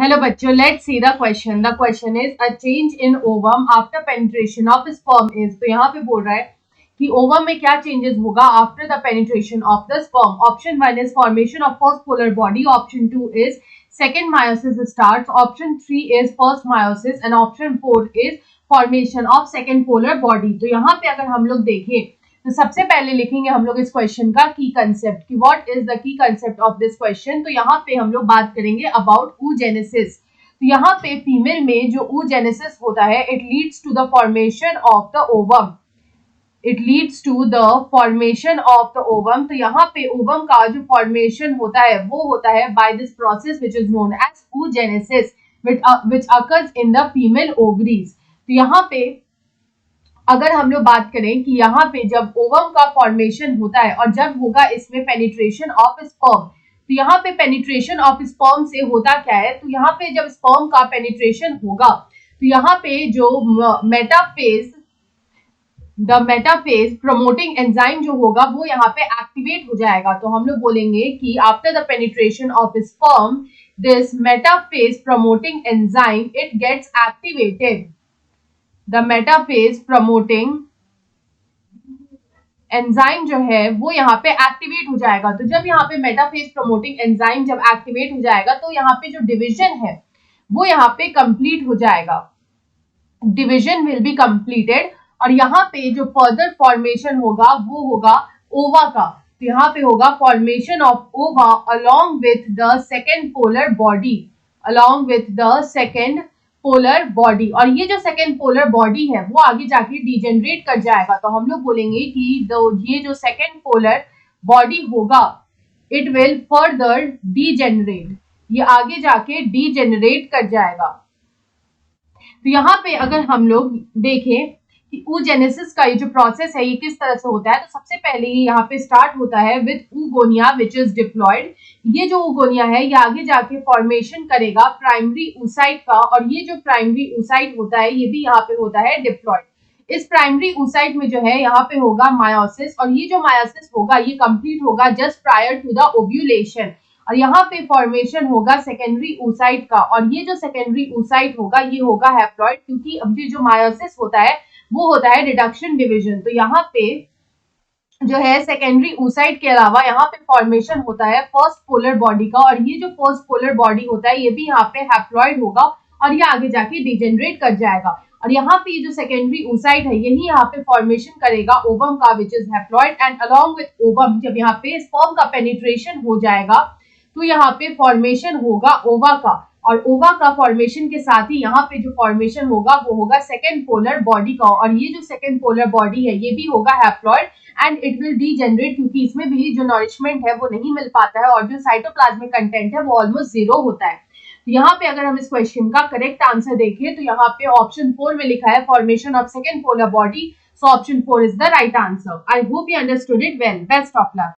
Hello बच्चों, let's see the question. The question is a change in ovum after penetration of sperm is. तो यहाँ पे बोल रहा है कि ओवम में क्या चेंजेस होगा after the penetration of the sperm. Option 1 is formation of first polar body, option 2 is second meiosis starts, option 3 is first meiosis and option 4 is formation of second polar body. तो यहाँ पे अगर हम लोग देखें तो सबसे पहले लिखेंगे हम लोग इस क्वेश्चन का की कंसेप्ट कि what is the key concept of this question. तो यहाँ पे हम लोग बात करेंगे अबाउट oogenesis. तो यहाँ पे फीमेल में जो oogenesis होता है it leads to the formation of the ovum. It leads to the formation of the ovum. तो यहाँ पे ओवम का जो फॉर्मेशन होता है वो होता है by this process which is known as oogenesis which occurs in the female ovaries. तो यहाँ पे अगर हम लोग बात करें कि यहाँ पे जब ओवम का फॉर्मेशन होता है और जब होगा इसमें पेनिट्रेशन ऑफ स्पर्म. तो यहाँ पे पेनिट्रेशन ऑफ स्पर्म से होता क्या है, तो यहाँ पे जब स्पर्म का पेनिट्रेशन होगा तो यहाँ पे जो मेटाफेज प्रमोटिंग एंजाइम जो होगा वो यहाँ पे एक्टिवेट हो जाएगा. तो हम लोग बोलेंगे कि after the penetration of sperm this metaphase promoting enzyme it gets activated. The metaphase promoting enzyme जो है वो यहाँ पे एक्टिवेट हो जाएगा. तो जब यहाँ पे मेटाफेज प्रमोटिंग एंजाइम जब एक्टिवेट हो जाएगा तो यहाँ पे जो डिवीजन है वो यहाँ पे कंप्लीट हो जाएगा. डिवीजन विल बी कंप्लीटेड और यहाँ पे जो फर्दर फॉर्मेशन होगा वो होगा ओवा का. तो यहाँ पे होगा फॉर्मेशन ऑफ ओवा along with the second polar body, along with the second polar body. और ये जो सेकेंड पोलर बॉडी है वो आगे जाके डिजेनरेट कर जाएगा. तो हम लोग बोलेंगे कि ये जो सेकेंड पोलर बॉडी होगा इट विल फर्दर डिजेनरेट, ये आगे जाके डिजेनरेट कर जाएगा. तो यहाँ पे अगर हम लोग देखें कि oogenesis का ये जो प्रोसेस है ये किस तरह से होता है, तो सबसे पहले ये यहाँ पे स्टार्ट होता है with oogonia which is diploid. ये जो oogonia है ये आगे जाके फॉर्मेशन करेगा प्राइमरी oocyte का और ये जो प्राइमरी oocyte होता है ये भी यहाँ पे होता है डिप्लॉयड. इस प्राइमरी oocyte में जो है यहाँ पे होगा मायोसिस और ये जो मायोसिस होगा ये कंप्लीट होगा just prior to the ovulation. और यहाँ पे फॉर्मेशन होगा सेकेंडरी oocyte का और ये जो सेकेंडरी oocyte होगा ये होगा हैप्लॉइड, क्योंकि अभी जो मायोसिस होता है वो होता है रिडक्शन डिवीजन. तो यहाँ पे जो है सेकेंडरी oocyte के अलावा यहाँ पे फॉर्मेशन होता है फर्स्ट पोलर बॉडी का और ये जो फर्स्ट पोलर बॉडी होता है ये भी यहाँ पे हैप्लॉइड होगा और ये आगे जाके डिजेनरेट कर जाएगा. और यहाँ पे ये जो सेकेंडरी oocyte है यही यहाँ पे फॉर्मेशन करेगा ओवम का which is haploid and along with ovum जब यहाँ पे स्पर्म का पेनिट्रेशन हो जाएगा तो यहाँ पे फॉर्मेशन होगा ओवा का और ओवा का फॉर्मेशन के साथ ही यहाँ पे जो फॉर्मेशन होगा वो होगा सेकेंड पोलर बॉडी का. और ये जो सेकेंड पोलर बॉडी है ये भी होगा haploid and it will degenerate, क्योंकि इसमें भी जो नॉरिशमेंट है वो नहीं मिल पाता है और जो साइटोप्लाज्मिक कंटेंट है वो ऑलमोस्ट 0 होता है. तो यहाँ पे अगर हम इस क्वेश्चन का करेक्ट आंसर देखें तो यहाँ पे ऑप्शन 4 में लिखा है formation of second polar body. So option 4 is the right answer. I hope you understood it well. Best of luck.